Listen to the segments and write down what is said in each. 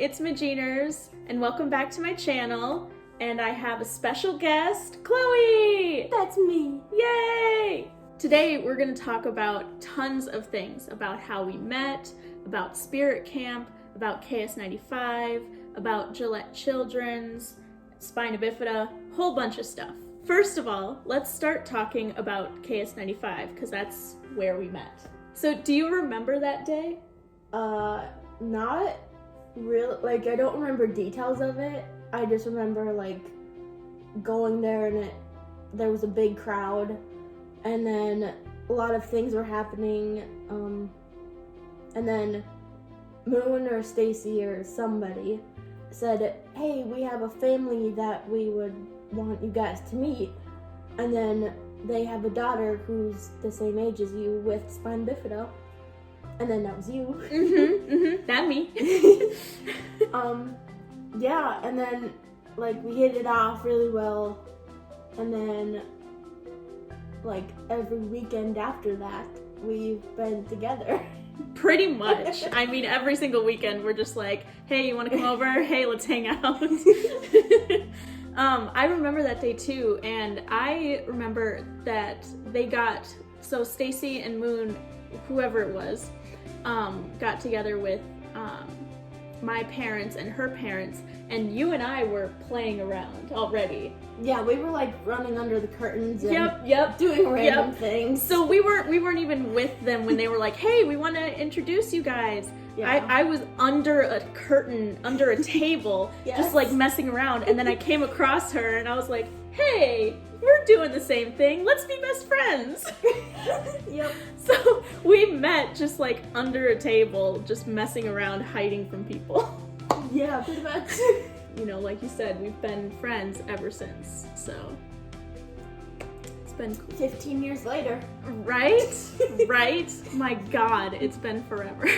it's Majeanners, and welcome back to my channel. And I have a special guest, Chloe! That's me! Yay! Today we're going to talk about tons of things, about how we met, about Spirit Camp, about KS95, about Gillette Children's, Spina Bifida, whole bunch of stuff. First of all, let's start talking about KS95, because that's where we met. So do you remember that day? Not real, like, I don't remember details of it. I just remember, like, going there and there was a big crowd, and then a lot of things were happening, and then Moon or Stacy or somebody said, hey, we have a family that we would want you guys to meet, and then they have a daughter who's the same age as you with Spina Bifida. And then that was you. That me. Yeah, and then, like, we hit it off really well, and then, like, every weekend after that, we've been together. Pretty much. I mean, every single weekend, we're just like, hey, you want to come over? Hey, let's hang out. I remember that day, too, and I remember that they got, so Stacy and Moon, whoever it was, got together with my parents and her parents, and you and I were playing around already. Yeah, we were like running under the curtains and Yep. doing random things. So we weren't even with them when they were like, hey, we want to introduce you guys. Yeah. I was under a curtain, under a table, just like messing around, and then I came across her and I was like, hey, we're doing the same thing. Let's be best friends. Yep. So we met just like under a table, just messing around, hiding from people. Yeah, pretty much. You know, like you said, we've been friends ever since. So it's been cool. 15 years later. Right? Right? My God, it's been forever.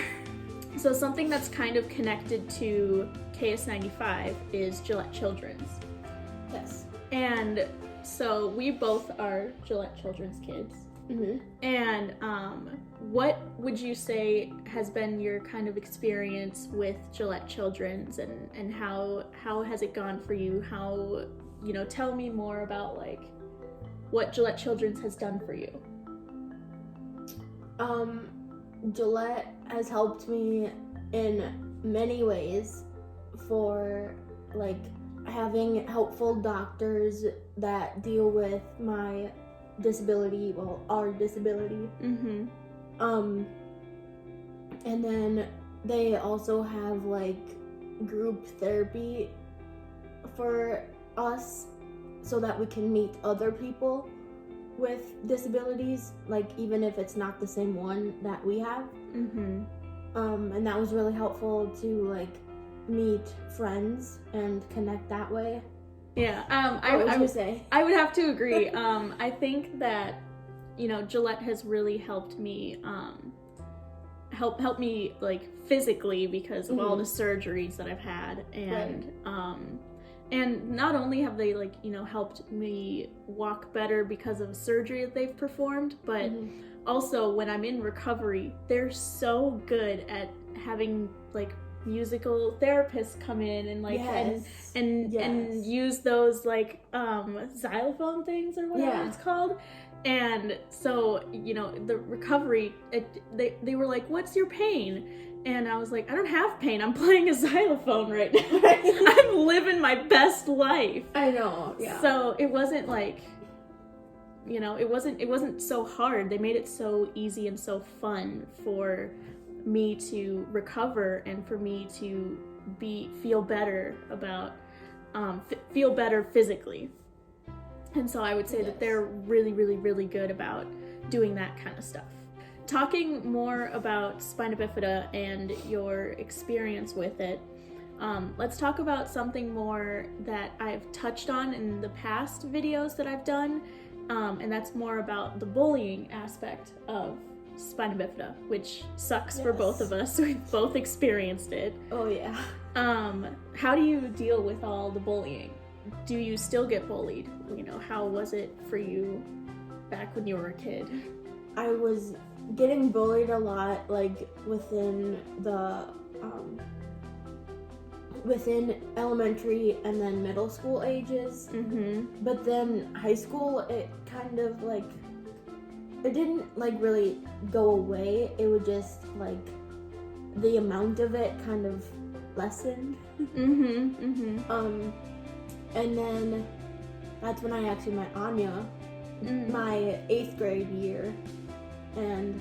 So something that's kind of connected to KS95 is Gillette Children's. Yes. And so we both are Gillette Children's kids. Mm-hmm. And what would you say has been your kind of experience with Gillette Children's, and how has it gone for you? How, you know, tell me more about like what Gillette Children's has done for you. Gillette has helped me in many ways for like having helpful doctors that deal with my disability, well, our disability. Mm-hmm. And then they also have like group therapy for us so that we can meet other people with disabilities, like even if it's not the same one that we have. Mm-hmm. And that was really helpful to like meet friends and connect that way. Yeah. What would you say? I would have to agree. I think that, you know, Gillette has really helped me, help me like physically because of all the surgeries that I've had, and and not only have they like, you know, helped me walk better because of a surgery that they've performed, but also when I'm in recovery, they're so good at having like musical therapists come in and like and use those like xylophone things or whatever it's called. And so, you know, the recovery, they were like, what's your pain? And I was like, I don't have pain. I'm playing a xylophone right now. I'm living my best life. I know. Yeah. So it wasn't like, you know, it wasn't so hard. They made it so easy and so fun for me to recover and for me to feel better about feel better physically. And so I would say that they're really, really, really good about doing that kind of stuff. Talking more about Spina Bifida and your experience with it, let's talk about something more that I've touched on in the past videos that I've done, and that's more about the bullying aspect of Spina Bifida, which sucks for both of us. We've both experienced it. Oh yeah. How do you deal with all the bullying? Do you still get bullied? You know, how was it for you back when you were a kid? I was getting bullied a lot, like within the within elementary and then middle school ages. But then high school, it kind of like, it didn't like really go away. It would just like, the amount of it kind of lessened. And then that's when I actually met Anya, my 8th grade year, and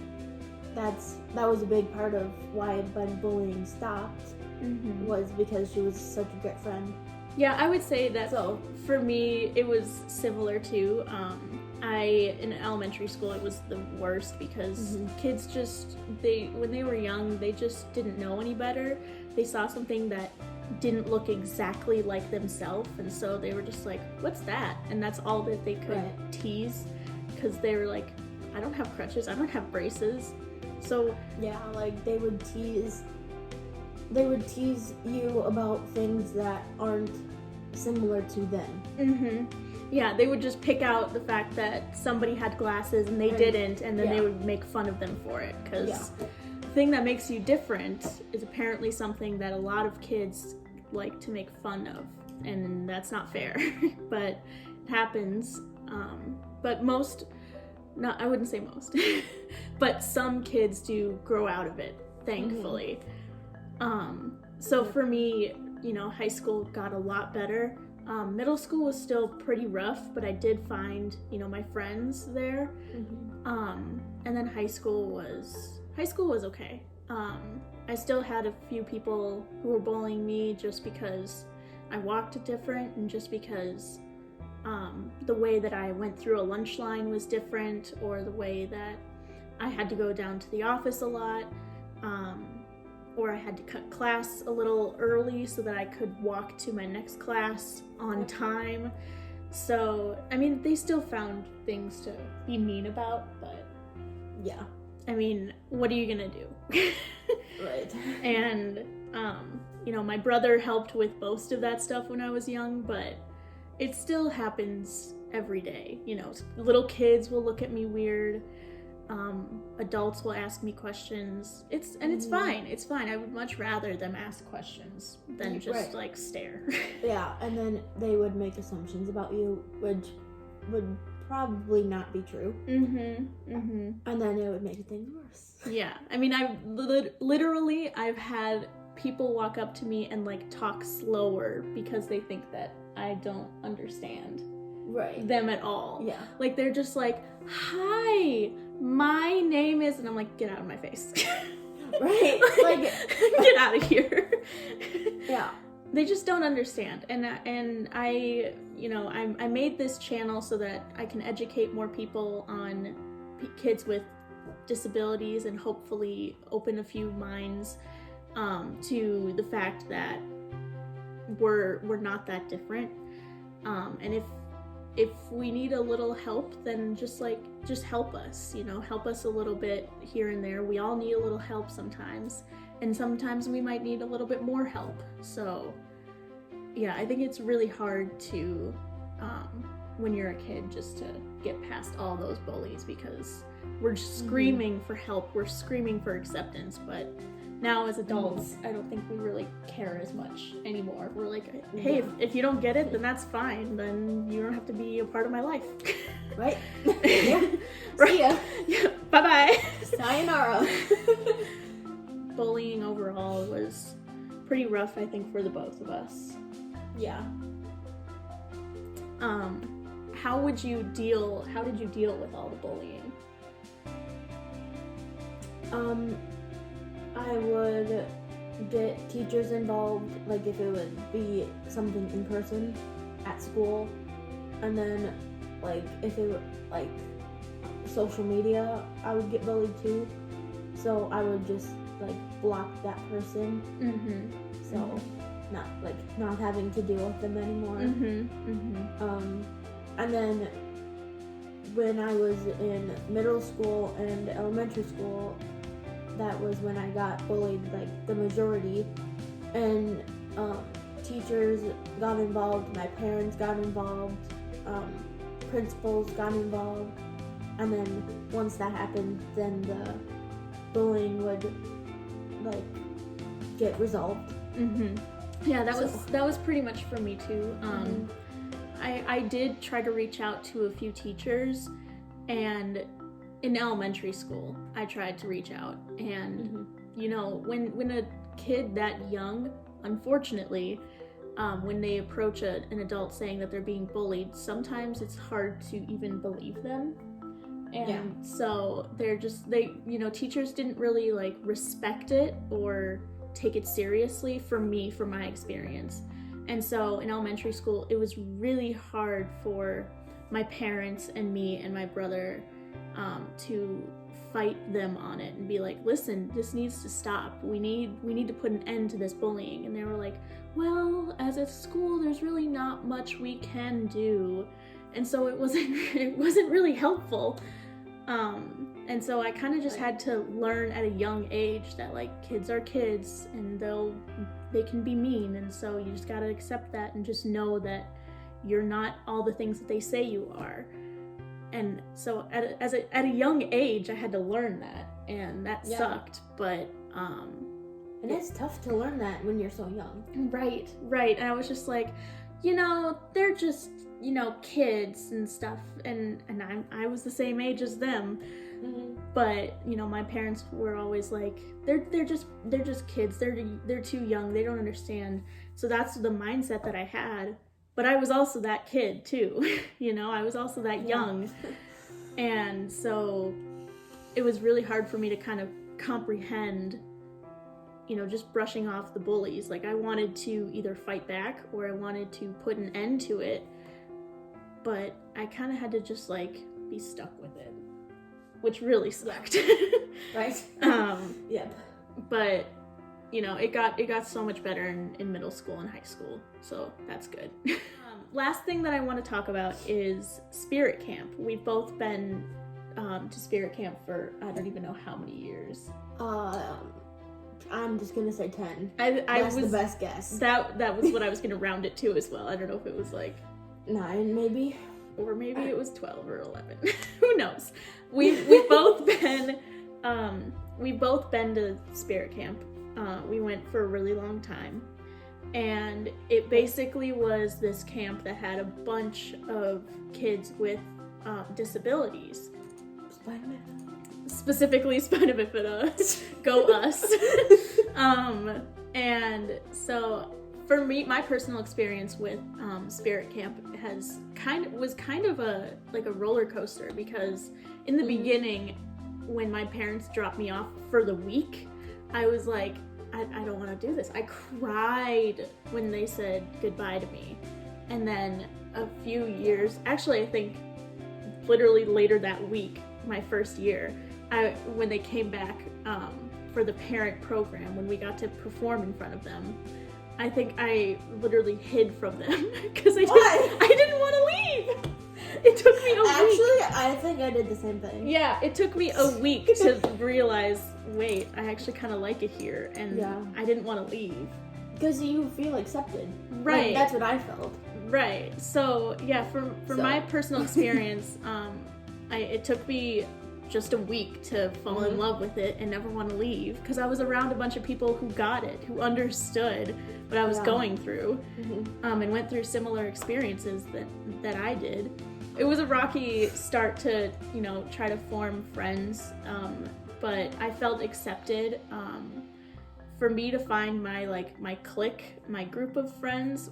that was a big part of why when bullying stopped, was because she was such a good friend. Yeah, I would say that for me, it was similar too. In elementary school, it was the worst because kids just, when they were young, they just didn't know any better. They saw something that didn't look exactly like themselves, and so they were just like, what's that? And that's all that they could tease, because they were like, I don't have crutches, I don't have braces. So yeah, like they would tease you about things that aren't similar to them. Yeah, they would just pick out the fact that somebody had glasses and they didn't, and then they would make fun of them for it, because the thing that makes you different is apparently something that a lot of kids like to make fun of, and that's not fair. But it happens. But I wouldn't say most, but some kids do grow out of it, thankfully. So for me, high school got a lot better. Middle school was still pretty rough, but I did find, my friends there. And then high school was okay. I still had a few people who were bullying me just because I walked different, and just because the way that I went through a lunch line was different, or the way that I had to go down to the office a lot, or I had to cut class a little early so that I could walk to my next class on time. So, I mean, they still found things to be mean about, but yeah. I mean, what are you gonna do? Right. And, my brother helped with most of that stuff when I was young, but it still happens every day. Little kids will look at me weird. Adults will ask me questions. It's fine. It's fine. I would much rather them ask questions than just like stare. Yeah, and then they would make assumptions about you, which would probably not be true. And then it would make things worse. Yeah, I mean, I've had people walk up to me and like talk slower because they think that I don't understand them at all. Yeah, like they're just like, hi, my name is, and I'm like, get out of my face. Right. Like get out of here. Yeah. They just don't understand. And I made this channel so that I can educate more people on kids with disabilities, and hopefully open a few minds to the fact that we're not that different. And if we need a little help, then just help us, help us a little bit here and there. We all need a little help sometimes, and sometimes we might need a little bit more help. So yeah, I think it's really hard to, when you're a kid, just to get past all those bullies, because we're just screaming for help, we're screaming for acceptance. But now as adults, I don't think we really care as much anymore. We're like, hey, if you don't get it, then that's fine. Then you don't have to be a part of my life. Right? Yeah. Right. See ya. Yeah. Bye-bye. Sayonara. Bullying overall was pretty rough, I think, for the both of us. Yeah. How did you deal with all the bullying? I would get teachers involved, like if it would be something in person at school, and then like if it would like social media, I would get bullied too. So I would just like block that person. So not having to deal with them anymore. And then when I was in middle school and elementary school, that was when I got bullied, like the majority, and teachers got involved, my parents got involved, principals got involved, and then once that happened, then the bullying would like get resolved. Yeah, that was pretty much for me too. I did try to reach out to a few teachers, and in elementary school I tried to reach out, and you know, when a kid that young, unfortunately, when they approach an adult saying that they're being bullied, sometimes it's hard to even believe them. And so teachers didn't really like respect it or take it seriously from my experience. And so in elementary school, it was really hard for my parents and me and my brother to fight them on it and be like, listen, this needs to stop. We need to put an end to this bullying. And they were like, well, as a school, there's really not much we can do. And so it wasn't really helpful. And so I kind of just had to learn at a young age that like kids are kids and they can be mean, and so you just gotta accept that and just know that you're not all the things that they say you are. And so at a young age I had to learn that, and that sucked, but and it's tough to learn that when you're so young. Right. And I was just like, you know, they're just, you know, kids and stuff, and I was the same age as them. But you know, my parents were always like, they're just kids, they're too young, they don't understand. So that's the mindset that I had. But I was also that kid too. You know, I was also that young. And so it was really hard for me to kind of comprehend, you know, just brushing off the bullies. Like I wanted to either fight back or I wanted to put an end to it. But I kind of had to just like be stuck with it, which really sucked. Right. But you know, it got so much better in middle school and high school, so that's good. Last thing that I want to talk about is spirit camp. We've both been to spirit camp for I don't even know how many years. I'm just gonna say 10. That's the best guess. That was what I was gonna round it to as well. I don't know if it was like 9 maybe, or maybe it was 12 or 11. Who knows? We've both been to spirit camp. We went for a really long time, and it basically was this camp that had a bunch of kids with disabilities. Specifically Spina Bifida. Go us. And so for me, my personal experience with spirit camp was kind of a roller coaster, because in the beginning, when my parents dropped me off for the week, I was like, I don't want to do this. I cried when they said goodbye to me. And then a few years, actually I think literally later that week, my first year, when they came back for the parent program, when we got to perform in front of them, I think I literally hid from them because I didn't want to leave. It took me a week. Actually, I think I did the same thing. Yeah, it took me a week to realize, wait, I actually kind of like it here, and I didn't want to leave. Because you feel accepted. Right. Like, that's what I felt. Right. So, yeah, for my personal experience, it took me just a week to fall in love with it and never want to leave, because I was around a bunch of people who got it, who understood what I was going through, and went through similar experiences that I did. It was a rocky start to, you know, try to form friends, but I felt accepted. For me to find my clique, my group of friends,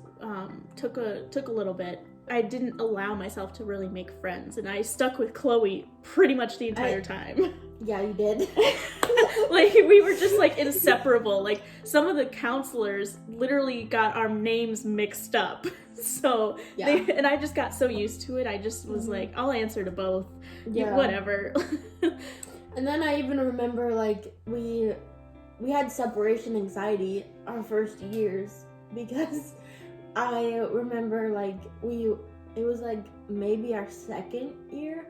took a little bit. I didn't allow myself to really make friends, and I stuck with Chloe pretty much the entire time. Yeah, you did. Like, we were just like inseparable. Like, some of the counselors literally got our names mixed up. So and I just got so used to it. I just was like, I'll answer to both. Yeah, whatever. And then I even remember, like, we had separation anxiety our first years, because I remember, like, it was like maybe our second year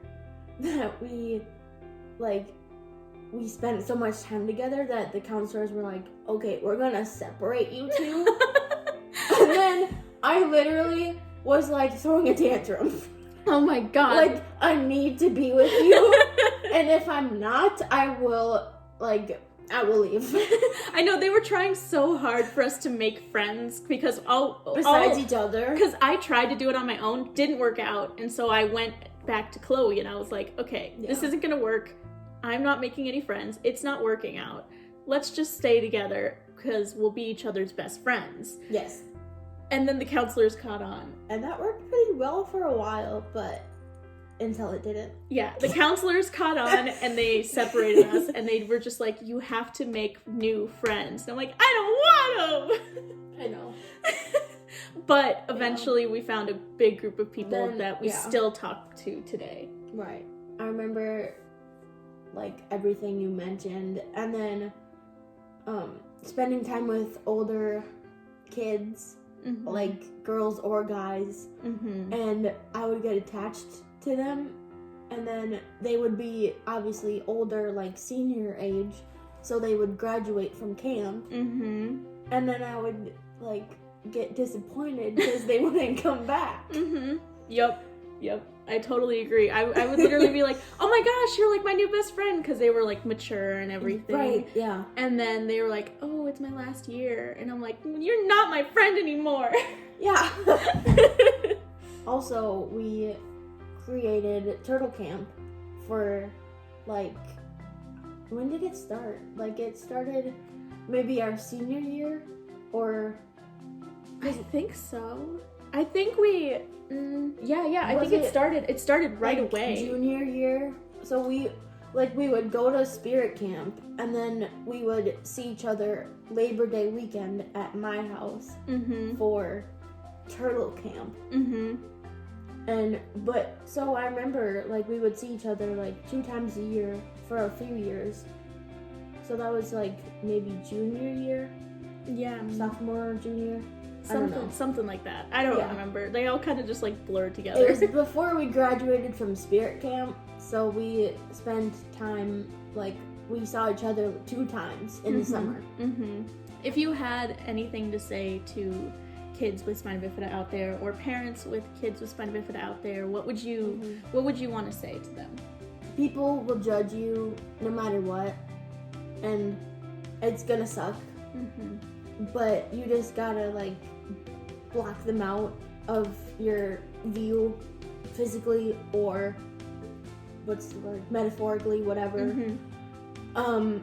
that we spent so much time together that the counselors were like, okay, we're gonna separate you two. And then I literally was like throwing a tantrum. Oh my god. Like, I need to be with you. And if I'm not, I will, like, I will leave. I know, they were trying so hard for us to make friends because Besides each other. Because I tried to do it on my own, didn't work out, and so I went back to Chloe and I was like, okay, this isn't gonna work. I'm not making any friends. It's not working out. Let's just stay together because we'll be each other's best friends. Yes. And then the counselors caught on. And that worked pretty well for a while, but until it didn't. Yeah, the counselors caught on and they separated us and they were just like, you have to make new friends. And I'm like, I don't want them. I know. But eventually we found a big group of people that we yeah. still talk to today. Right. I remember like everything you mentioned, and then spending time with older kids, Mm-hmm. like girls or guys, Mm-hmm. and I would get attached to them, and then they would be obviously older, like senior age, so they would graduate from camp, Mm-hmm. and then I would like get disappointed because they wouldn't come back. Mm-hmm. Yep. I totally agree. I would literally be like, oh my gosh, you're like my new best friend, because they were like mature and everything. Right, yeah. And then they were like, oh, it's my last year. And I'm like, you're not my friend anymore. Yeah. Also, we created Turtle Camp for, like, when did it start? Like, it started maybe our senior year, or... I think so. I think we... I think it started right like, away. Junior year. So we would go to Spirit Camp, and then we would see each other Labor Day weekend at my house Mm-hmm. for Turtle Camp. Mm-hmm. So I remember, like, we would see each other, like, 2 times a year for a few years. So that was, like, maybe junior year? Yeah. Sophomore, junior? I don't know. Something like that. I don't remember. They all kind of just, like, blurred together. It was before we graduated from Spirit Camp, so we spent time, like, we saw each other 2 times in the summer. Mm-hmm. If you had anything to say to kids with spina bifida out there, or parents with kids with spina bifida out there, what would you want to say to them? People will judge you no matter what, and it's gonna suck. Mm-hmm. But you just gotta, like, block them out of your view physically, or what's the word, metaphorically, whatever. Mm-hmm.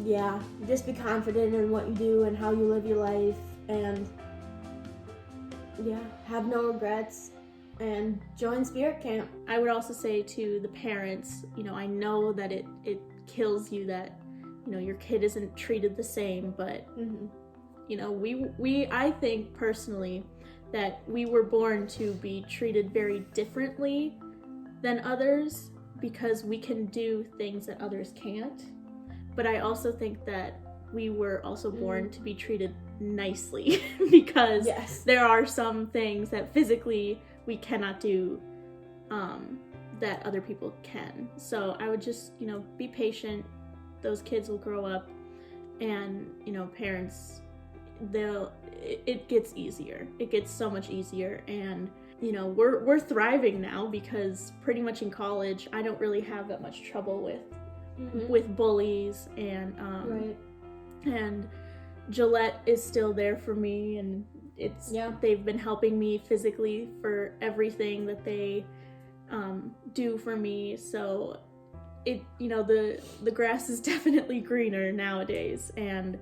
Yeah, just be confident in what you do and how you live your life, and yeah, have no regrets, and join Spirit Camp. I would also say to the parents, I know that it kills you that, your kid isn't treated the same, but, I think personally that we were born to be treated very differently than others because we can do things that others can't. But I also think that we were also born to be treated nicely because there are some things that physically we cannot do that other people can. So I would just, be patient. Those kids will grow up, and, parents, it gets easier. It gets so much easier, and, we're thriving now because pretty much in college, I don't really have that much trouble with bullies, and and Gillette is still there for me, and they've been helping me physically for everything that they do for me. So the grass is definitely greener nowadays, and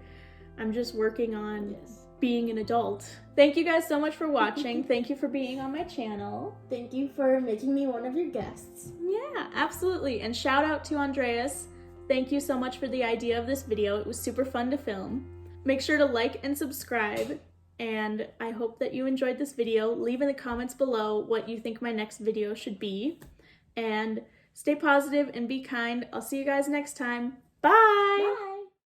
I'm just working on being an adult. Thank you guys so much for watching. Thank you for being on my channel. Thank you for making me one of your guests. Yeah, absolutely. And shout out to Andreas. Thank you so much for the idea of this video. It was super fun to film. Make sure to like and subscribe, and I hope that you enjoyed this video. Leave in the comments below what you think my next video should be, and stay positive and be kind. I'll see you guys next time. Bye! Bye!